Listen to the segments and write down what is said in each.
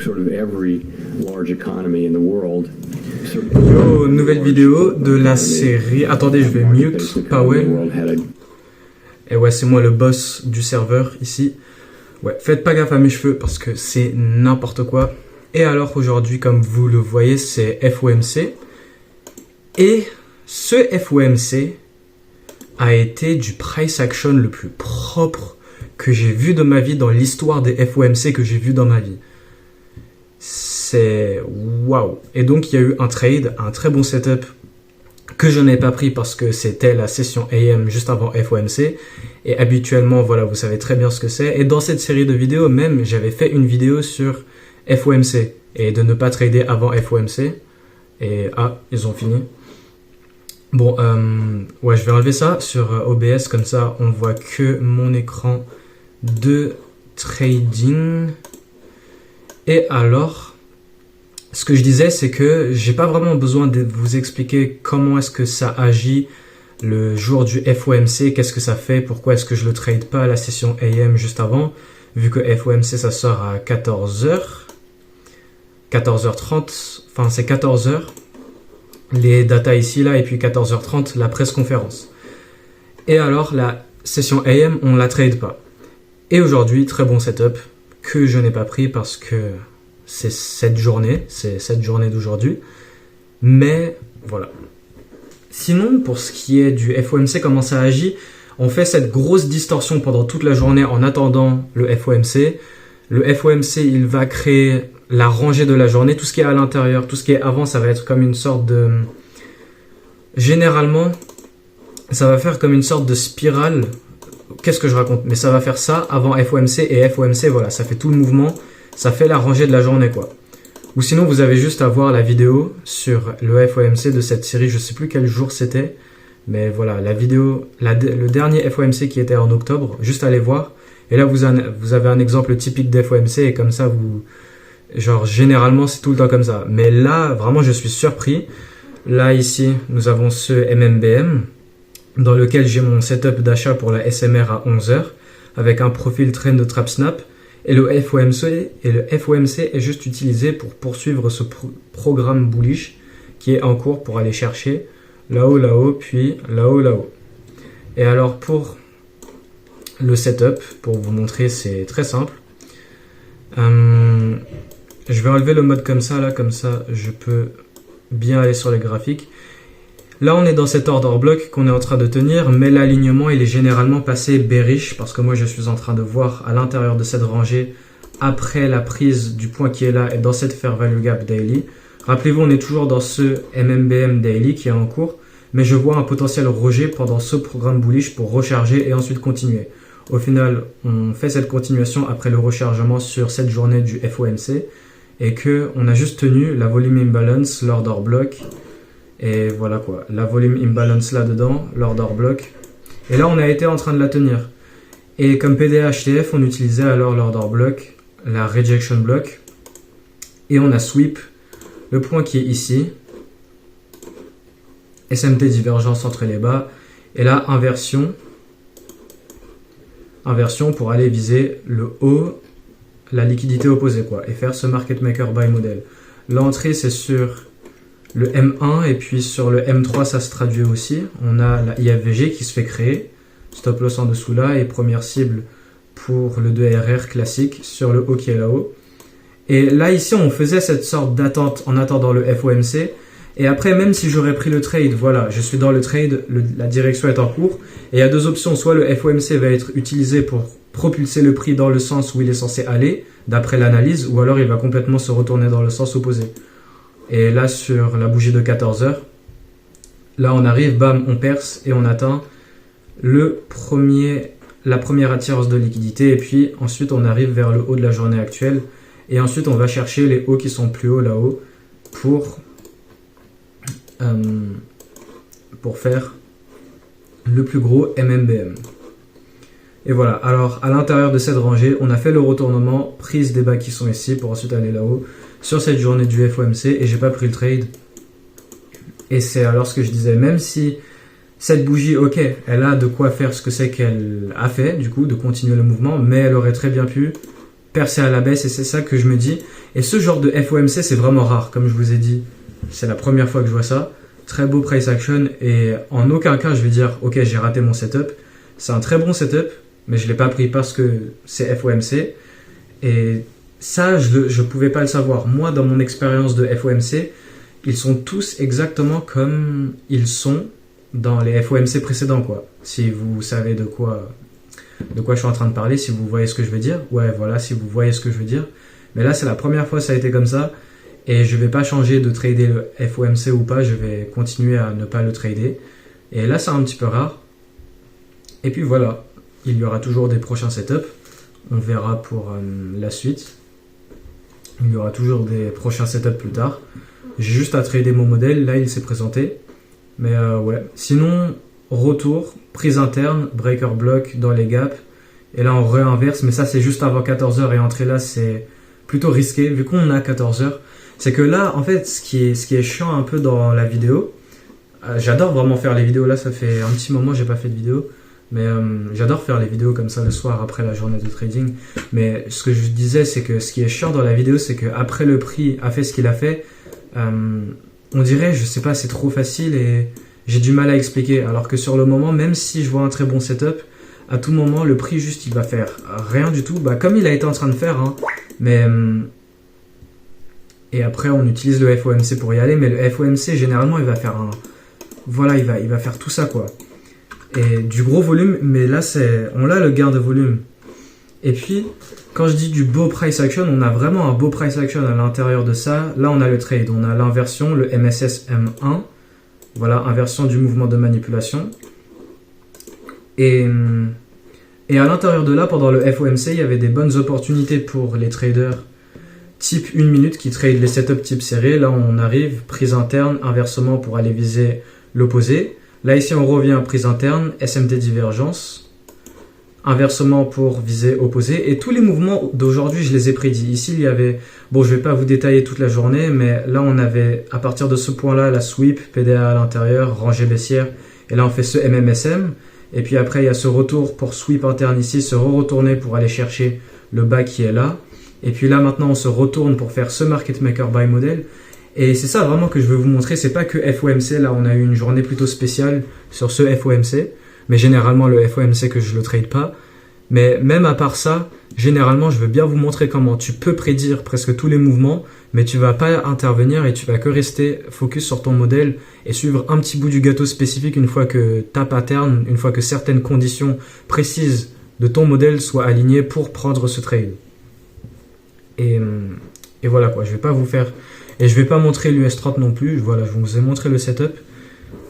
sort of every large economy in the world. Yo, nouvelle vidéo de la série. Attendez, je vais mute Powell. Et ouais, c'est moi le boss du serveur ici. Ouais, faites pas gaffe à mes cheveux parce que c'est n'importe quoi. Et alors aujourd'hui, comme vous le voyez, c'est FOMC. Et ce FOMC a été du price action le plus propre que j'ai vu de ma vie dans l'histoire des FOMC que j'ai vu dans ma vie. C'est waouh. Et donc il y a eu un trade, un très bon setup que je n'ai pas pris parce que c'était la session AM juste avant FOMC. Et habituellement, voilà, vous savez très bien ce que c'est. Et dans cette série de vidéos, même, j'avais fait une vidéo sur FOMC et de ne pas trader avant FOMC. Et ah, ils ont fini. Bon, ouais, je vais enlever ça sur OBS, comme ça on voit que mon écran de trading. Et alors, ce que je disais, c'est que j'ai pas vraiment besoin de vous expliquer comment est-ce que ça agit le jour du FOMC, qu'est-ce que ça fait, pourquoi est-ce que je le trade pas à la session AM juste avant, vu que FOMC ça sort à 14h, 14h30, enfin c'est 14h, les datas ici là, et puis 14h30 la presse conférence. Et alors la session AM on la trade pas. Et aujourd'hui, très bon setup que je n'ai pas pris parce que c'est cette journée d'aujourd'hui. Mais voilà. Sinon, pour ce qui est du FOMC, comment ça agit, on fait cette grosse distorsion pendant toute la journée en attendant le FOMC. Le FOMC, il va créer la rangée de la journée. Tout ce qui est à l'intérieur, tout ce qui est avant, ça va être comme une sorte de... Généralement, ça va faire comme une sorte de spirale. Qu'est-ce que je raconte? Mais ça va faire ça avant FOMC et FOMC, voilà, ça fait tout le mouvement. Ça fait la rangée de la journée, quoi. Ou sinon, vous avez juste à voir la vidéo sur le FOMC de cette série. Je sais plus quel jour c'était. Mais voilà, la vidéo, le dernier FOMC qui était en octobre. Juste allez voir. Et là, vous avez un exemple typique d'FOMC. Et comme ça, genre, généralement, c'est tout le temps comme ça. Mais là, vraiment, je suis surpris. Là, ici, nous avons ce MMBM dans lequel j'ai mon setup d'achat pour la SMR à 11h avec un profil trend de trap snap. Et le FOMC est juste utilisé pour poursuivre ce programme bullish qui est en cours pour aller chercher là-haut, puis là-haut. Et alors pour le setup, pour vous montrer, c'est très simple. Je vais enlever le mode comme ça, là, comme ça je peux bien aller sur les graphiques. Là, on est dans cet order block qu'on est en train de tenir, mais l'alignement, il est généralement passé bearish parce que moi, je suis en train de voir à l'intérieur de cette rangée, après la prise du point qui est là et dans cette fair value gap daily. Rappelez-vous, on est toujours dans ce MMBM daily qui est en cours, mais je vois un potentiel rejet pendant ce programme bullish pour recharger et ensuite continuer. Au final, on fait cette continuation après le rechargement sur cette journée du FOMC et que on a juste tenu la volume imbalance, l'order block. Et voilà quoi, la volume imbalance là-dedans, l'order block. Et là, on a été en train de la tenir. Et comme PDHTF, on utilisait alors l'order block, la rejection block. Et on a sweep le point qui est ici. SMT divergence entre les bas. Et là, inversion. Inversion pour aller viser le haut, la liquidité opposée quoi. Et faire ce market maker buy model. L'entrée, c'est sur le M1 et puis sur le M3 ça se traduit aussi. On a la IFVG qui se fait créer, stop loss en dessous là et première cible pour le 2RR classique sur le haut qui est là-haut. Et là ici on faisait cette sorte d'attente en attendant le FOMC et après même si j'aurais pris le trade, voilà, je suis dans le trade, la direction est en cours et il y a deux options, soit le FOMC va être utilisé pour propulser le prix dans le sens où il est censé aller d'après l'analyse ou alors il va complètement se retourner dans le sens opposé. Et là, sur la bougie de 14h, là, on arrive, bam, on perce et on atteint la première attirance de liquidité. Et puis, ensuite, on arrive vers le haut de la journée actuelle. Et ensuite, on va chercher les hauts qui sont plus hauts là-haut pour faire le plus gros MMBM. Et voilà. Alors, à l'intérieur de cette rangée, on a fait le retournement, prise des bas qui sont ici pour ensuite aller là-haut. Sur cette journée du FOMC et j'ai pas pris le trade. Et c'est alors ce que je disais, même si cette bougie, ok, elle a de quoi faire ce que c'est qu'elle a fait, du coup, de continuer le mouvement, mais elle aurait très bien pu percer à la baisse et c'est ça que je me dis. Et ce genre de FOMC, c'est vraiment rare. Comme je vous ai dit, c'est la première fois que je vois ça. Très beau price action et en aucun cas je vais dire ok j'ai raté mon setup. C'est un très bon setup mais je l'ai pas pris parce que c'est FOMC et ça je pouvais pas le savoir. Moi dans mon expérience de FOMC, ils sont tous exactement comme ils sont dans les FOMC précédents quoi. Si vous savez de quoi je suis en train de parler, si vous voyez ce que je veux dire. Ouais voilà, si vous voyez ce que je veux dire. Mais là c'est la première fois que ça a été comme ça. Et je vais pas changer de trader le FOMC ou pas, je vais continuer à ne pas le trader. Et là, c'est un petit peu rare. Et puis voilà, il y aura toujours des prochains setups. On verra pour la suite. Il y aura toujours des prochains setups plus tard. J'ai juste à trader mon modèle, là il s'est présenté. Mais ouais, sinon, retour, prise interne, breaker block dans les gaps. Et là, on réinverse, mais ça c'est juste avant 14h et entrer là, c'est plutôt risqué vu qu'on a 14h. C'est que là, en fait, ce qui est chiant un peu dans la vidéo, j'adore vraiment faire les vidéos. Là, ça fait un petit moment que j'ai pas fait de vidéo, mais j'adore faire les vidéos comme ça le soir après la journée de trading. Mais ce que je disais, c'est que ce qui est chiant dans la vidéo, c'est que après le prix a fait ce qu'il a fait, on dirait, je sais pas, c'est trop facile et j'ai du mal à expliquer. Alors que sur le moment, même si je vois un très bon setup, à tout moment, le prix juste, il va faire rien du tout. Bah, comme il a été en train de faire, hein, mais et après, on utilise le FOMC pour y aller, mais le FOMC, généralement, il va faire voilà, il va faire tout ça, quoi. Et du gros volume, mais là, on a le gain de volume. Et puis, quand je dis du beau price action, on a vraiment un beau price action à l'intérieur de ça. Là, on a le trade, on a l'inversion, le MSS M1. Voilà, inversion du mouvement de manipulation. Et à l'intérieur de là, pendant le FOMC, il y avait des bonnes opportunités pour les traders type 1 minute qui trade les setups type serré. Là, on arrive, prise interne, inversement pour aller viser l'opposé. Là, ici, on revient à prise interne, SMT divergence, inversement pour viser opposé. Et tous les mouvements d'aujourd'hui, je les ai prédits. Ici, il y avait, bon, je vais pas vous détailler toute la journée, mais là, on avait, à partir de ce point-là, la sweep, PDA à l'intérieur, rangée baissière. Et là, on fait ce MMSM. Et puis après, il y a ce retour pour sweep interne ici, se retourner pour aller chercher le bas qui est là. Et puis là, maintenant, on se retourne pour faire ce market maker buy model. Et c'est ça vraiment que je veux vous montrer. C'est pas que FOMC. Là, on a eu une journée plutôt spéciale sur ce FOMC. Mais généralement, le FOMC que je le trade pas. Mais même à part ça, généralement, je veux bien vous montrer comment tu peux prédire presque tous les mouvements. Mais tu vas pas intervenir et tu vas que rester focus sur ton modèle et suivre un petit bout du gâteau spécifique une fois que ta pattern, une fois que certaines conditions précises de ton modèle soient alignées pour prendre ce trade. Et voilà quoi, je vais pas vous faire... Et je vais pas montrer l'US 30 non plus, voilà, je vous ai montré le setup.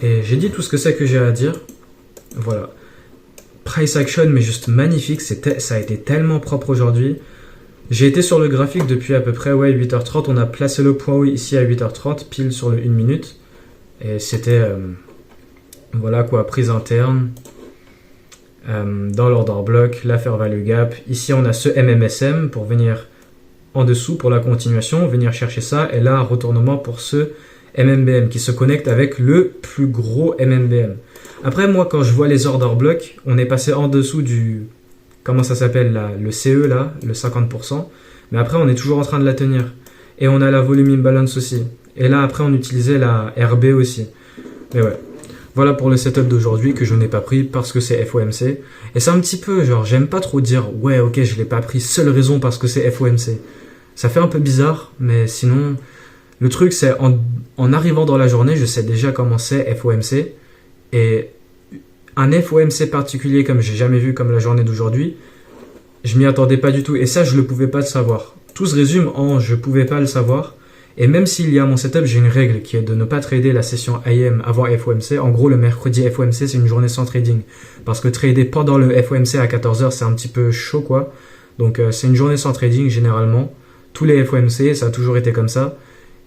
Et j'ai dit tout ce que c'est que j'ai à dire. Voilà. Price action, mais juste magnifique, ça a été tellement propre aujourd'hui. J'ai été sur le graphique depuis à peu près 8h30, on a placé le point haut ici à 8h30, pile sur le 1 minute. Et c'était... voilà quoi, prise interne. Dans l'order block, la fair value gap. Ici on a ce MMSM pour venir en dessous pour la continuation, venir chercher ça, et là un retournement pour ce MMBM qui se connecte avec le plus gros MMBM. Après moi quand je vois les order blocks, on est passé en dessous du, comment ça s'appelle là, le CE là, le 50%, mais après on est toujours en train de la tenir. Et on a la volume imbalance aussi. Et là après on utilisait la RB aussi. Mais ouais. Voilà pour le setup d'aujourd'hui que je n'ai pas pris parce que c'est FOMC. Et c'est un petit peu genre, j'aime pas trop dire ouais ok je l'ai pas pris, seule raison parce que c'est FOMC. Ça fait un peu bizarre, mais sinon, le truc c'est en arrivant dans la journée, je sais déjà comment c'est FOMC. Et un FOMC particulier comme j'ai jamais vu comme la journée d'aujourd'hui, je m'y attendais pas du tout. Et ça, je ne pouvais pas le savoir. Tout se résume en je pouvais pas le savoir. Et même s'il y a mon setup, j'ai une règle qui est de ne pas trader la session AM avant FOMC. En gros, le mercredi FOMC, c'est une journée sans trading. Parce que trader pendant le FOMC à 14h, c'est un petit peu chaud, quoi. Donc, c'est une journée sans trading, généralement. Tous les FOMC, ça a toujours été comme ça.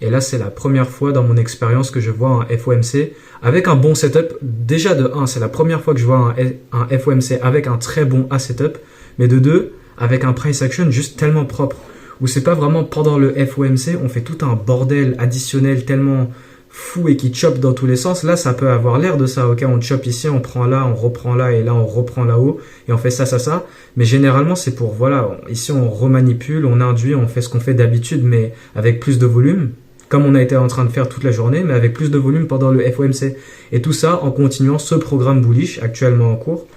Et là, c'est la première fois dans mon expérience que je vois un FOMC avec un bon setup. Déjà, de 1, c'est la première fois que je vois un FOMC avec un très bon A setup. Mais de 2, avec un price action juste tellement propre. Où c'est pas vraiment pendant le FOMC, on fait tout un bordel additionnel tellement fou et qui chope dans tous les sens, là ça peut avoir l'air de ça, ok, on chope ici, on prend là, on reprend là, et là on reprend là-haut, et on fait ça, mais généralement c'est pour, voilà, ici on remanipule, on induit, on fait ce qu'on fait d'habitude, mais avec plus de volume, comme on a été en train de faire toute la journée, mais avec plus de volume pendant le FOMC, et tout ça en continuant ce programme bullish actuellement en cours,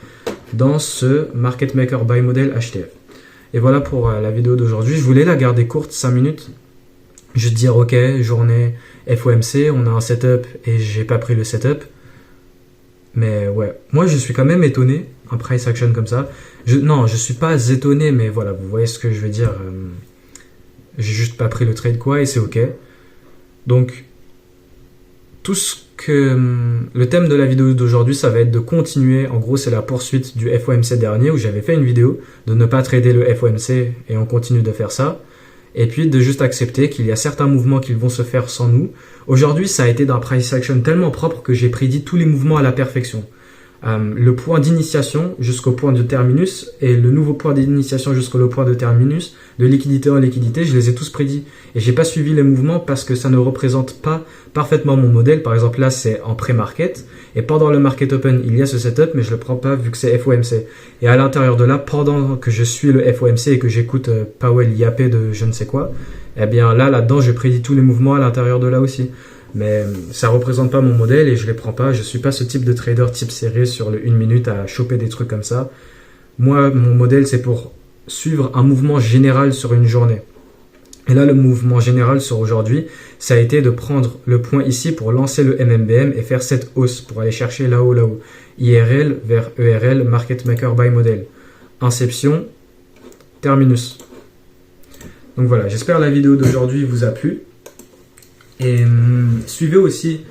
dans ce Market Maker Buy Model HTF. Et voilà pour la vidéo d'aujourd'hui, je voulais la garder courte, 5 minutes, juste dire ok, journée FOMC, on a un setup et j'ai pas pris le setup. Mais ouais, moi je suis quand même étonné, un price action comme ça. Non, je suis pas étonné, mais voilà, vous voyez ce que je veux dire. J'ai juste pas pris le trade quoi et c'est ok. Donc, tout ce que... Le thème de la vidéo d'aujourd'hui, ça va être de continuer. En gros, c'est la poursuite du FOMC dernier où j'avais fait une vidéo de ne pas trader le FOMC et on continue de faire ça. Et puis de juste accepter qu'il y a certains mouvements qui vont se faire sans nous. Aujourd'hui, ça a été d'un price action tellement propre que j'ai prédit tous les mouvements à la perfection. Le point d'initiation jusqu'au point de terminus et le nouveau point d'initiation jusqu'au point de terminus, de liquidité en liquidité, je les ai tous prédits. Et j'ai pas suivi les mouvements parce que ça ne représente pas parfaitement mon modèle. Par exemple, là, c'est en pré-market. Et pendant le market open, il y a ce setup, mais je le prends pas vu que c'est FOMC. Et à l'intérieur de là, pendant que je suis le FOMC et que j'écoute Powell yapper de je ne sais quoi, eh bien là-dedans, je prédis tous les mouvements à l'intérieur de là aussi. Mais ça représente pas mon modèle et je les prends pas. Je suis pas ce type de trader type série sur le 1 minute à choper des trucs comme ça. Moi, mon modèle, c'est pour suivre un mouvement général sur une journée. Et là, le mouvement général sur aujourd'hui, ça a été de prendre le point ici pour lancer le MMBM et faire cette hausse pour aller chercher là-haut. IRL vers ERL, Market Maker Buy Model. Inception, terminus. Donc voilà, j'espère que la vidéo d'aujourd'hui vous a plu. Et suivez aussi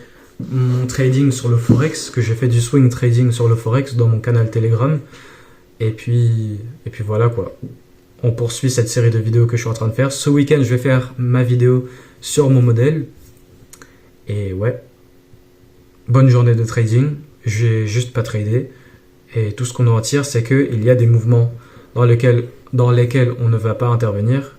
mon trading sur le Forex, que j'ai fait du swing trading sur le Forex dans mon canal Telegram. Et puis voilà quoi. On poursuit cette série de vidéos que je suis en train de faire. Ce week-end, je vais faire ma vidéo sur mon modèle. Et ouais, bonne journée de trading. J'ai juste pas tradé. Et tout ce qu'on en tire, c'est qu'il y a des mouvements dans lesquels on ne va pas intervenir.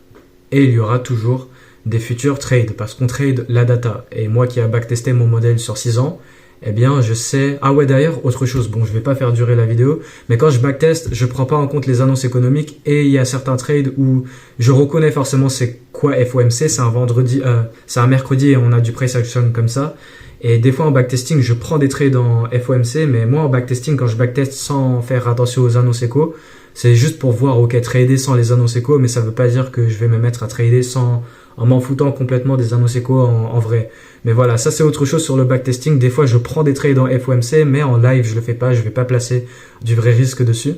Et il y aura toujours des futurs trades, parce qu'on trade la data. Et moi qui ai backtesté mon modèle sur 6 ans, eh bien je sais... Ah ouais, d'ailleurs, autre chose, bon je vais pas faire durer la vidéo, mais quand je backteste, je prends pas en compte les annonces économiques, et il y a certains trades où je reconnais forcément c'est quoi FOMC, c'est un vendredi, c'est un mercredi et on a du price action comme ça. Et des fois en backtesting, je prends des trades en FOMC, mais moi en backtesting, quand je backteste sans faire attention aux annonces éco, c'est juste pour voir, ok, trader sans les annonces éco, mais ça veut pas dire que je vais me mettre à trader sans... en m'en foutant complètement des annonces éco en vrai. Mais voilà, ça c'est autre chose sur le backtesting. Des fois, je prends des trades en FOMC, mais en live, je le fais pas. Je vais pas placer du vrai risque dessus.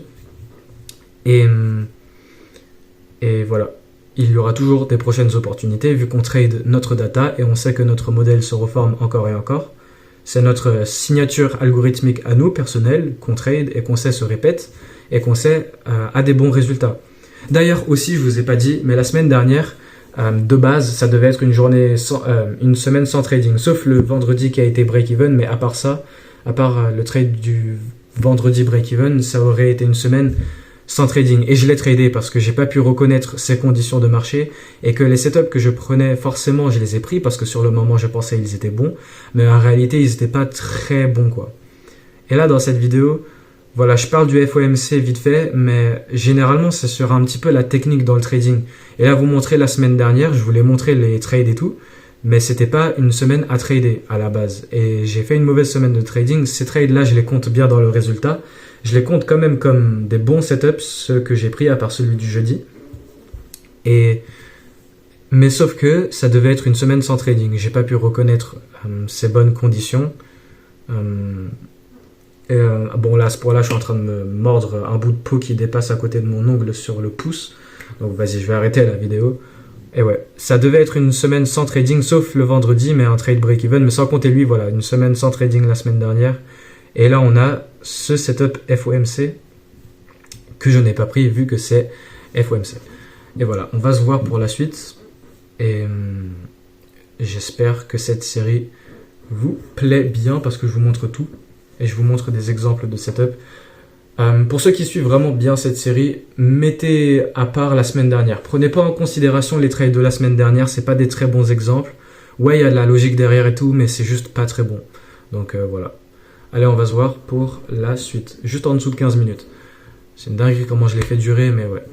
Et voilà. Il y aura toujours des prochaines opportunités vu qu'on trade notre data et on sait que notre modèle se reforme encore et encore. C'est notre signature algorithmique à nous, personnelle, qu'on trade et qu'on sait se répète et qu'on sait a des bons résultats. D'ailleurs aussi, je vous ai pas dit, mais la semaine dernière, de base, ça devait être une semaine sans trading, sauf le vendredi qui a été break-even, mais à part ça, à part le trade du vendredi break-even, ça aurait été une semaine sans trading. Et je l'ai tradé parce que j'ai pas pu reconnaître ces conditions de marché et que les setups que je prenais, forcément, je les ai pris parce que sur le moment, je pensais qu'ils étaient bons, mais en réalité, ils étaient pas très bons, quoi. Et là, dans cette vidéo, voilà, je parle du FOMC vite fait, mais généralement, c'est sur un petit peu la technique dans le trading. Et là, vous montrez la semaine dernière, je voulais montrer les trades et tout, mais c'était pas une semaine à trader à la base. Et j'ai fait une mauvaise semaine de trading. Ces trades-là, je les compte bien dans le résultat. Je les compte quand même comme des bons setups, ceux que j'ai pris à part celui du jeudi. Mais sauf que ça devait être une semaine sans trading. J'ai pas pu reconnaître ces bonnes conditions. Bon là, à ce point-là, je suis en train de me mordre un bout de peau qui dépasse à côté de mon ongle sur le pouce. Donc vas-y, je vais arrêter la vidéo. Et ouais, ça devait être une semaine sans trading, sauf le vendredi, mais un trade break-even. Mais sans compter lui, voilà, une semaine sans trading la semaine dernière. Et là, on a ce setup FOMC que je n'ai pas pris vu que c'est FOMC. Et voilà, on va se voir pour la suite. Et j'espère que cette série vous plaît bien parce que je vous montre tout. Et je vous montre des exemples de setup. Pour ceux qui suivent vraiment bien cette série, mettez à part la semaine dernière. Prenez pas en considération les trades de la semaine dernière, c'est pas des très bons exemples. Ouais, il y a de la logique derrière et tout, mais c'est juste pas très bon. Donc voilà. Allez, on va se voir pour la suite. Juste en dessous de 15 minutes. C'est une dinguerie comment je l'ai fait durer, mais ouais.